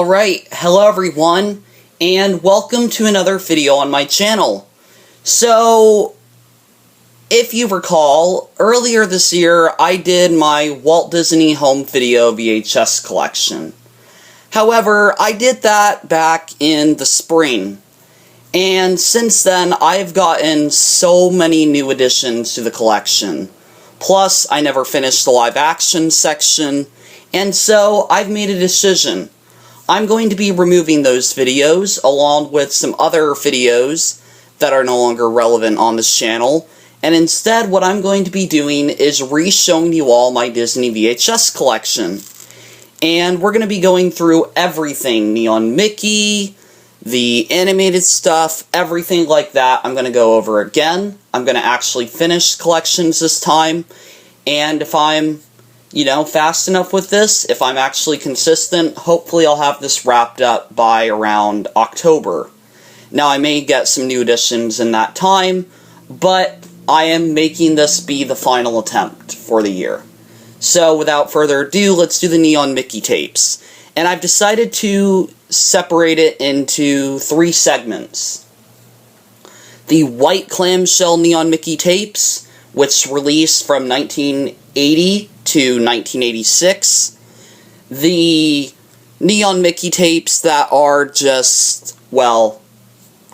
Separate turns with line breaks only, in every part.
Alright, hello everyone, and welcome to another video on my channel. So, if you recall, earlier this year I did my Walt Disney Home Video VHS collection. However, I did that back in the spring, and since then I've gotten so many new additions to the collection. Plus, I never finished the live action section, and so I've made a decision. I'm going to be removing those videos, along with some other videos that are no longer relevant on this channel, and instead what I'm going to be doing is re-showing you all my Disney VHS collection. And we're going to be going through everything, Neon Mickey, the animated stuff, everything like that I'm going to go over again. I'm going to actually finish collections this time, and if I'm fast enough with this, if I'm actually consistent, hopefully I'll have this wrapped up by around October. Now, I may get some new additions in that time, but I am making this be the final attempt for the year. So, without further ado, let's do the Neon Mickey tapes. And I've decided to separate it into 3 segments. The white clamshell Neon Mickey tapes, which released from 1980 to 1986. The Neon Mickey tapes that are just, well,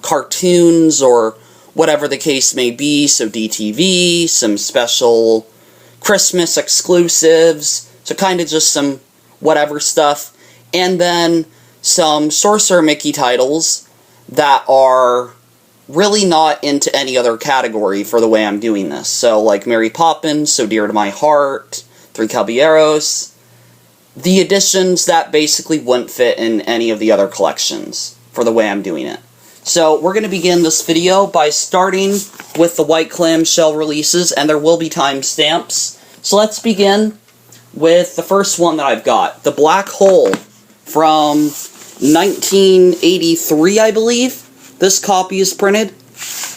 cartoons or whatever the case may be, so DTV, some special Christmas exclusives, so kind of just some whatever stuff, and then some Sorcerer Mickey titles that are really not into any other category for the way I'm doing this. So, like Mary Poppins, So Dear to My Heart, Three Caballeros, the editions that basically wouldn't fit in any of the other collections for the way I'm doing it. So, we're going to begin this video by starting with the white clamshell releases, and there will be timestamps. So let's begin with the first one that I've got, the Black Hole from 1983, I believe. This copy is printed.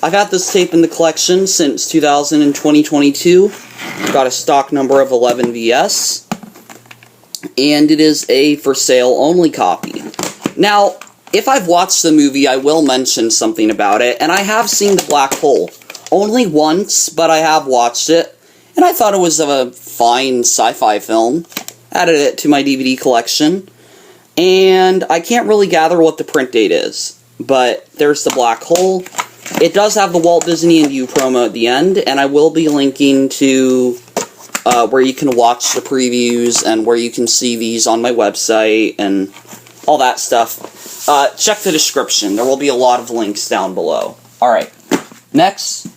I've had this tape in the collection since 2022. I've got a stock number of 11VS. And it is a for sale only copy. Now, if I've watched the movie, I will mention something about it. And I have seen The Black Hole. Only once, but I have watched it. And I thought it was a fine sci-fi film. Added it to my DVD collection. And I can't really gather what the print date is. But there's the Black Hole. It does have the Walt Disney and You promo at the end, and I will be linking to where you can watch the previews and where you can see these on my website and all that stuff. Check the description. There will be a lot of links down below. Alright, next,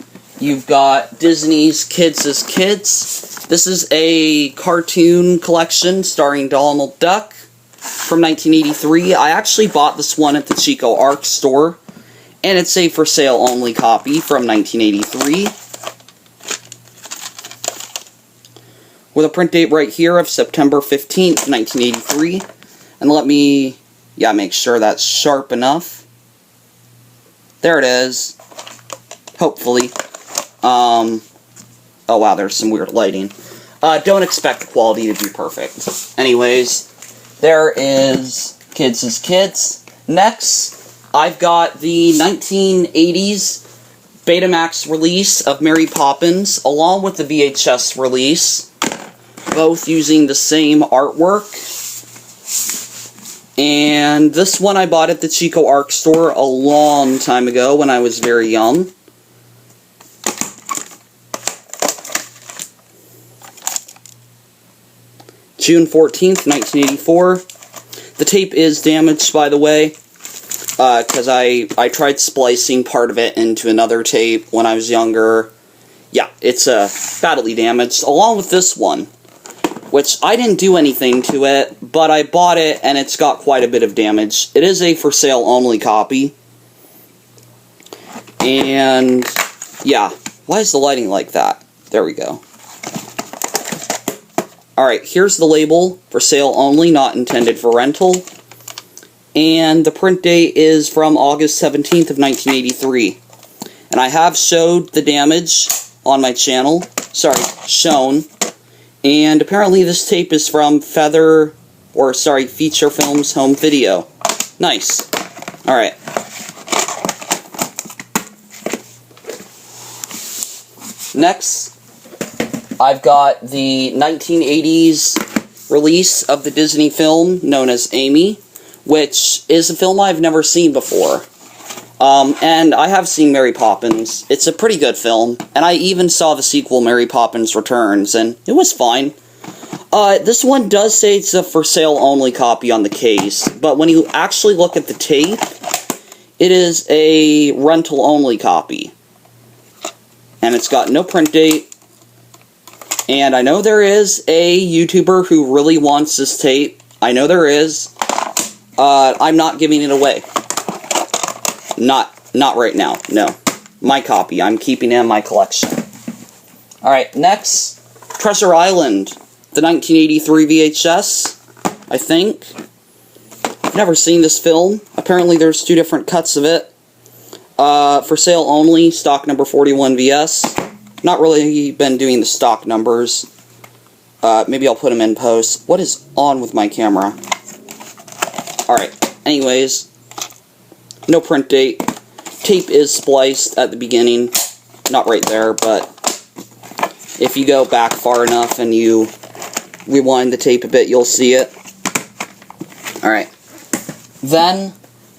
you've got Disney's Kids as Kids. This is a cartoon collection starring Donald Duck from 1983. I actually bought this one at the Chico Arc store, and it's a for sale only copy from 1983. With a print date right here of September 15th, 1983. And let me, make sure that's sharp enough. There it is. Hopefully. Oh wow, there's some weird lighting. Don't expect the quality to be perfect. Anyways, there is Kids as Kids. Next, I've got the 1980s Betamax release of Mary Poppins, along with the VHS release, both using the same artwork. And this one I bought at the Chico Arc store a long time ago when I was very young. June 14th, 1984. The tape is damaged, by the way, because I tried splicing part of it into another tape when I was younger. Yeah, it's badly damaged, along with this one, which I didn't do anything to it, but I bought it, and it's got quite a bit of damage. It is a for sale only copy. And, yeah, why is the lighting like that? There we go. Alright, here's the label, for sale only, not intended for rental. And the print date is from August 17th of 1983. And I have showed the damage on my channel. Sorry, shown. And apparently this tape is from Feather or sorry, feature films home video. Nice. Alright. Next, I've got the 1980s release of the Disney film known as Amy, which is a film I've never seen before. And I have seen Mary Poppins. It's a pretty good film, and I even saw the sequel, Mary Poppins Returns, and it was fine. This one does say it's a for sale only copy on the case, but when you actually look at the tape, it is a rental only copy. And it's got no print date, and I know there is a YouTuber who really wants this tape. I know there is. I'm not giving it away. Not right now, no. My copy, I'm keeping it in my collection. Alright, next, Treasure Island, the 1983 VHS, I think. I've never seen this film. Apparently there's 2 different cuts of it. For sale only, stock number 41 VS. Not really been doing the stock numbers. Maybe I'll put them in post. What is on with my camera? Alright, anyways. No print date. Tape is spliced at the beginning. Not right there, but if you go back far enough and you rewind the tape a bit, you'll see it. Alright. Then,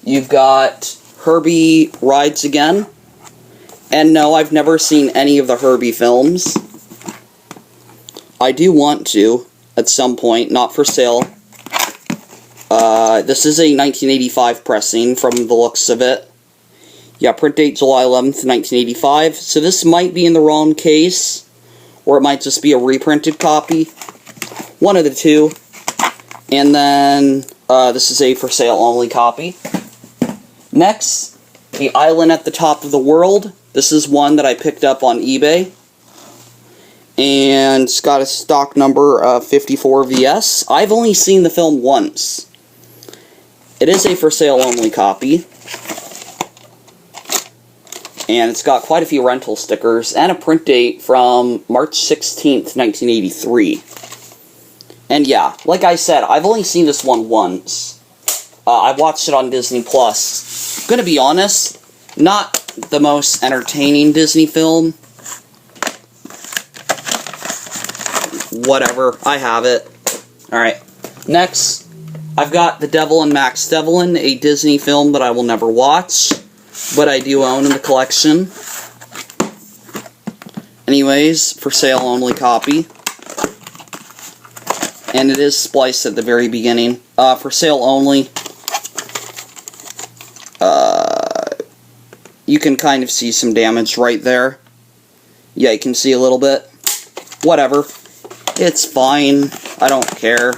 you've got Herbie Rides Again. And no, I've never seen any of the Herbie films. I do want to, at some point, not for sale. This is a 1985 pressing from the looks of it. Yeah, print date July 11th, 1985. So this might be in the wrong case, or it might just be a reprinted copy. One of the two. And then, this is a for sale only copy. Next, The Island at the Top of the World. This is one that I picked up on eBay. And it's got a stock number of 54 VS. I've only seen the film once. It is a for sale only copy. And it's got quite a few rental stickers and a print date from March 16th, 1983. And yeah, like I said, I've only seen this one once. I watched it on Disney Plus. Gonna be honest, not the most entertaining Disney film. Whatever, I have it. Alright, next, I've got The Devil and Max Devlin, a Disney film that I will never watch, but I do own in the collection. Anyways, for sale only copy. And it is spliced at the very beginning. For sale only. You can kind of see some damage right there. Yeah, you can see a little bit. Whatever. It's fine. I don't care.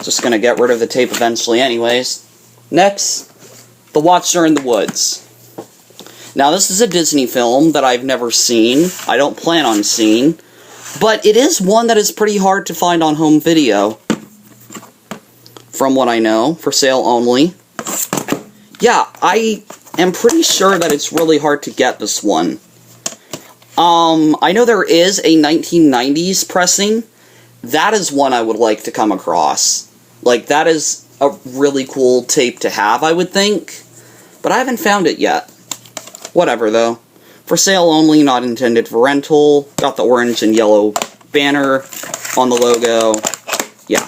Just gonna get rid of the tape eventually anyways. Next, The Watcher in the Woods. Now, this is a Disney film that I've never seen. I don't plan on seeing. But it is one that is pretty hard to find on home video. From what I know. For sale only. Yeah, I am pretty sure that it's really hard to get this one. I know there is a 1990s pressing. That is one I would like to come across. Like, that is a really cool tape to have, I would think. But I haven't found it yet. Whatever, though. For sale only, not intended for rental. Got the orange and yellow banner on the logo. Yeah.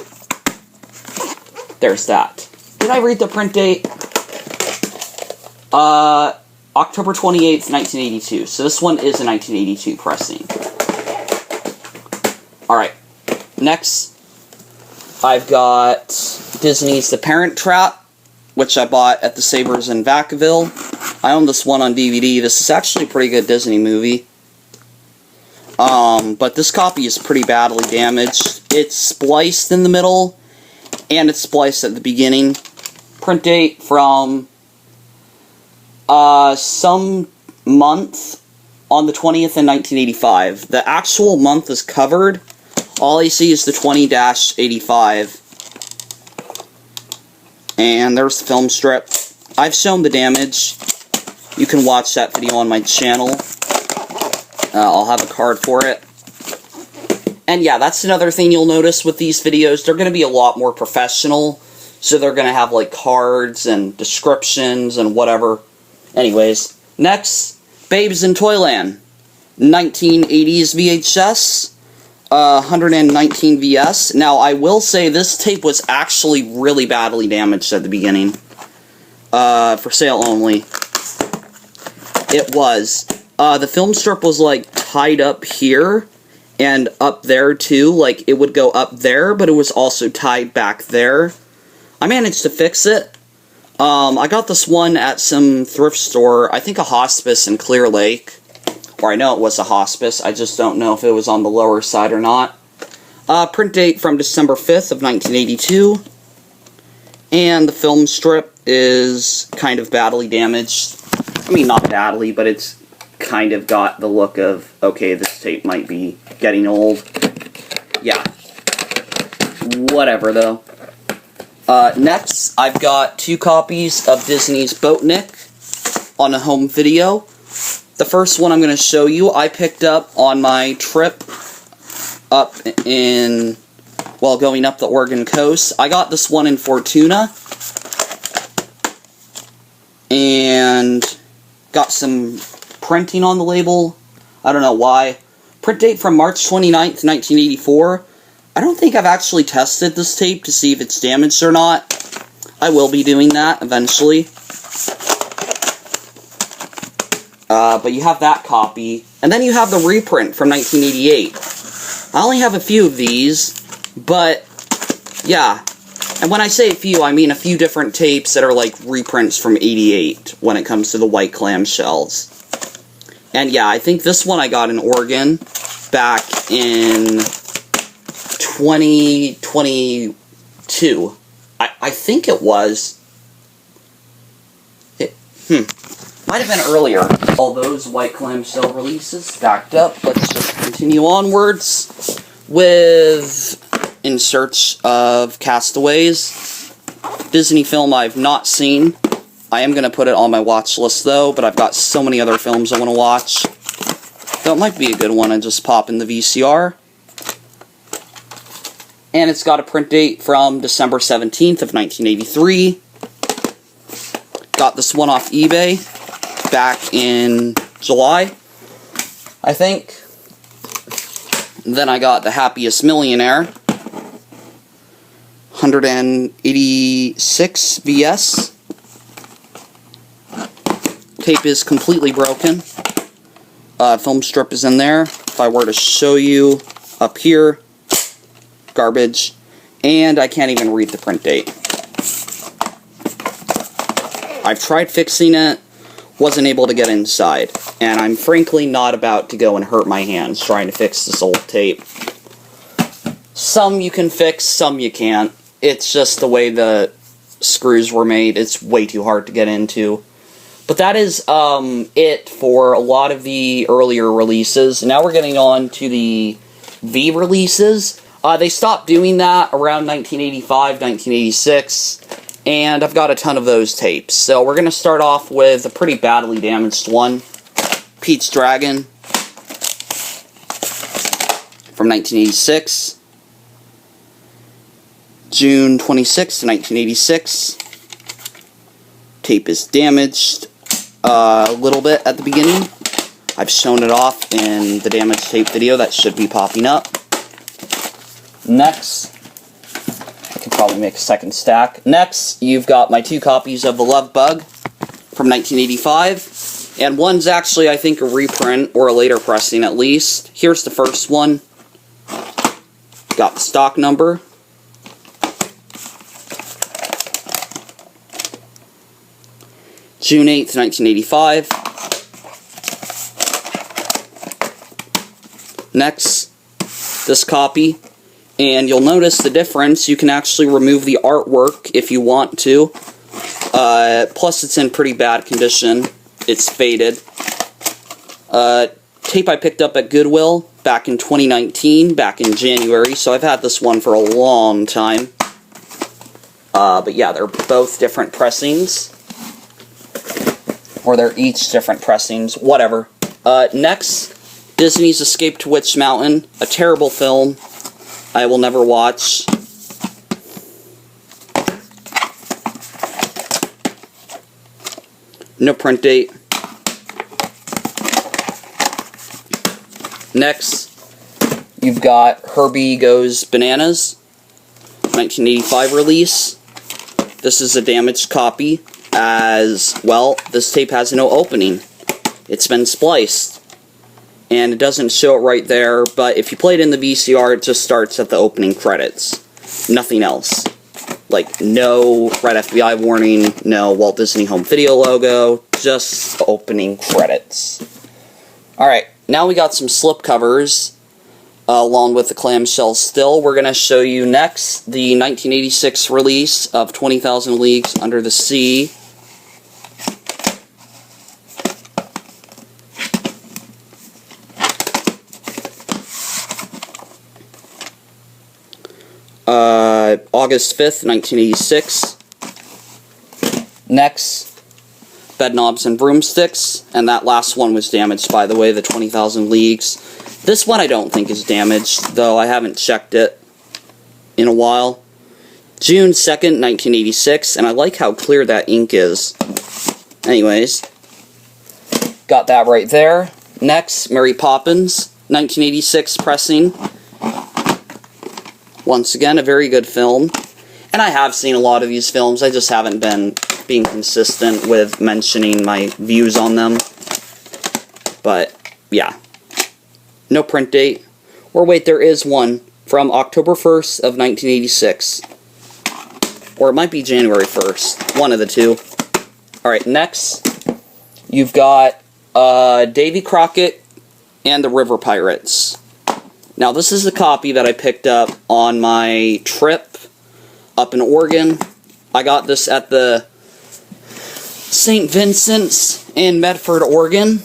There's that. Did I read the print date? October 28th, 1982. So this one is a 1982 pressing. Alright. Next, I've got Disney's The Parent Trap, which I bought at the Sabres in Vacaville. I own this one on DVD. This is actually a pretty good Disney movie. But this copy is pretty badly damaged. It's spliced in the middle, and it's spliced at the beginning. Print date from some month on the 20th in 1985. The actual month is covered. All I see is the 20-85. And there's the film strip. I've shown the damage. You can watch that video on my channel. I'll have a card for it. And yeah, that's another thing you'll notice with these videos. They're going to be a lot more professional. So they're going to have like cards and descriptions and whatever. Anyways, next, Babes in Toyland. 1980s VHS. 119 VS. Now, I will say this tape was actually really badly damaged at the beginning. For sale only. It was. The film strip was like tied up here and up there too. Like it would go up there, but it was also tied back there. I managed to fix it. I got this one at some thrift store, I think a hospice in Clear Lake. Or I know it was a hospice, I just don't know if it was on the lower side or not. Print date from December 5th of 1982. And the film strip is kind of badly damaged. I mean, not badly, but it's kind of got the look of, okay, this tape might be getting old. Yeah. Whatever, though. Next, I've got 2 copies of Disney's Boatnik on a home video. The first one I'm going to show you, I picked up on my trip up in, well, going up the Oregon coast. I got this one in Fortuna. And got some printing on the label. I don't know why. Print date from March 29th, 1984. I don't think I've actually tested this tape to see if it's damaged or not. I will be doing that eventually. But you have that copy. And then you have the reprint from 1988. I only have a few of these, but yeah. And when I say a few, I mean a few different tapes that are like reprints from 88 when it comes to the white clamshells. And yeah, I think this one I got in Oregon back in 2022. I think it was. Might have been earlier. All those white clamshell releases stacked up. Let's just continue onwards with In Search of Castaways. Disney film I've not seen. I am going to put it on my watch list though, but I've got so many other films I want to watch. So it might be a good one to just pop in the VCR. And it's got a print date from December 17th of 1983. Got this one off eBay back in July, I think. Then I got The Happiest Millionaire. 186 VS. Tape is completely broken. Film strip is in there. If I were to show you up here, garbage. And I can't even read the print date. I've tried fixing it, wasn't able to get inside. And I'm frankly not about to go and hurt my hands trying to fix this old tape. Some you can fix, some you can't. It's just the way the screws were made. It's way too hard to get into. But that is it for a lot of the earlier releases. Now we're getting on to the V releases. They stopped doing that around 1985, 1986, and I've got a ton of those tapes. So we're going to start off with a pretty badly damaged one, Pete's Dragon, from 1986. June 26, 1986. Tape is damaged a little bit at the beginning. I've shown it off in the damaged tape video that should be popping up. Next, I can probably make a second stack. Next, you've got my 2 copies of The Love Bug from 1985. And one's actually, I think, a reprint, or a later pressing at least. Here's the first one. Got the stock number. June 8th, 1985. Next, this copy. And you'll notice the difference. You can actually remove the artwork if you want to. Plus, it's in pretty bad condition. It's faded. Tape I picked up at Goodwill back in 2019, back in January. So I've had this one for a long time. But yeah, they're both different pressings. Or they're each different pressings, whatever. Next, Disney's Escape to Witch Mountain, a terrible film I will never watch. No print date. Next, you've got Herbie Goes Bananas, 1985 release. This is a damaged copy, as well, this tape has no opening. It's been spliced. And it doesn't show it right there, but if you play it in the VCR, it just starts at the opening credits. Nothing else. Like, no red FBI warning, no Walt Disney Home Video logo, just opening credits. Alright, now we got some slipcovers, along with the clamshell still. We're going to show you next the 1986 release of 20,000 Leagues Under the Sea. August 5th, 1986. Next, Bedknobs and Broomsticks, and that last one was damaged, by the way, the 20,000 Leagues. This one I don't think is damaged, though I haven't checked it in a while. June 2nd, 1986, and I like how clear that ink is. Anyways, got that right there. Next, Mary Poppins, 1986 pressing. Once again, a very good film. And I have seen a lot of these films, I just haven't been being consistent with mentioning my views on them. But, yeah. No print date. Or wait, there is one from October 1st of 1986. Or it might be January 1st. One of the two. Alright, next, you've got Davy Crockett and the River Pirates. Now, this is a copy that I picked up on my trip up in Oregon. I got this at the St. Vincent's in Medford, Oregon.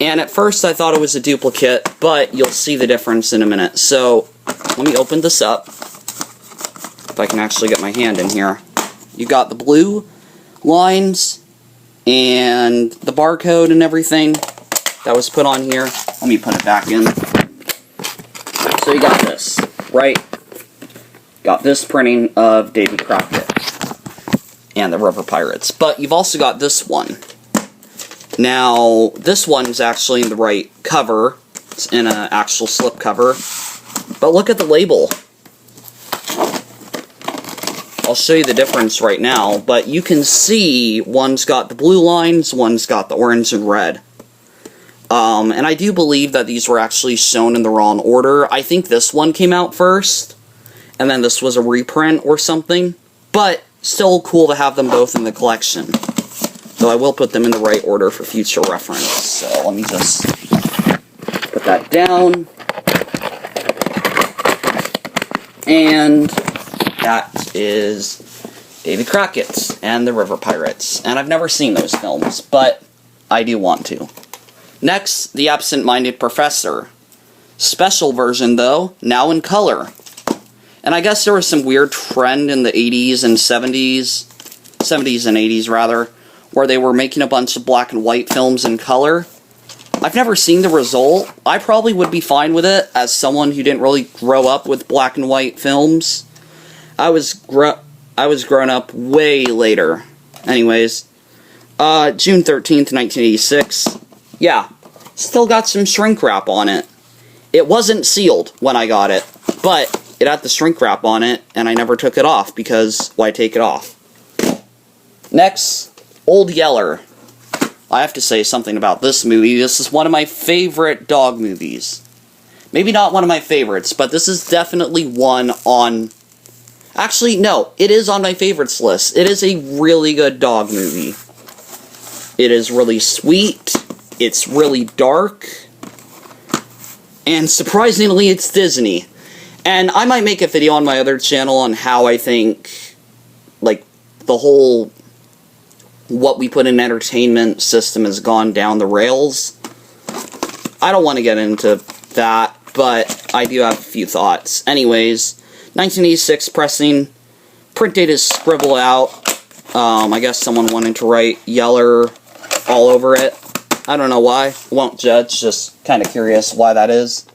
And at first I thought it was a duplicate, but you'll see the difference in a minute. So, let me open this up. If I can actually get my hand in here. You got the blue lines and the barcode and everything that was put on here. Let me put it back in. So you got this, right? Got this printing of Davy Crockett and the River Pirates. But you've also got this one. Now, this one is actually in the right cover. It's in an actual slipcover. But look at the label. I'll show you the difference right now, but you can see one's got the blue lines, one's got the orange and red. And I do believe that these were actually shown in the wrong order. I think this one came out first, and then this was a reprint or something. But still cool to have them both in the collection. Though I will put them in the right order for future reference. So let me just put that down. And that is Davy Crockett and the River Pirates. And I've never seen those films, but I do want to. Next, The Absent-Minded Professor. Special version, though, now in color. And I guess there was some weird trend in the 80s and 70s, 70s and 80s, rather, where they were making a bunch of black and white films in color. I've never seen the result. I probably would be fine with it, as someone who didn't really grow up with black and white films. I was grown up way later. Anyways, June 13th, 1986. Yeah, still got some shrink wrap on it. It wasn't sealed when I got it, but it had the shrink wrap on it, and I never took it off, because why take it off? Next, Old Yeller. I have to say something about this movie. This is one of my favorite dog movies. Maybe not one of my favorites, but this is definitely one on... Actually, no, it is on my favorites list. It is a really good dog movie. It is really sweet. It's really dark. And surprisingly, it's Disney. And I might make a video on my other channel on how I think, like, the whole... what we put in entertainment system has gone down the rails. I don't want to get into that, but I do have a few thoughts. Anyways, 1986 pressing. Print date is scribbled out. I guess someone wanted to write Yeller all over it. I don't know why. Won't judge, just kind of curious why that is.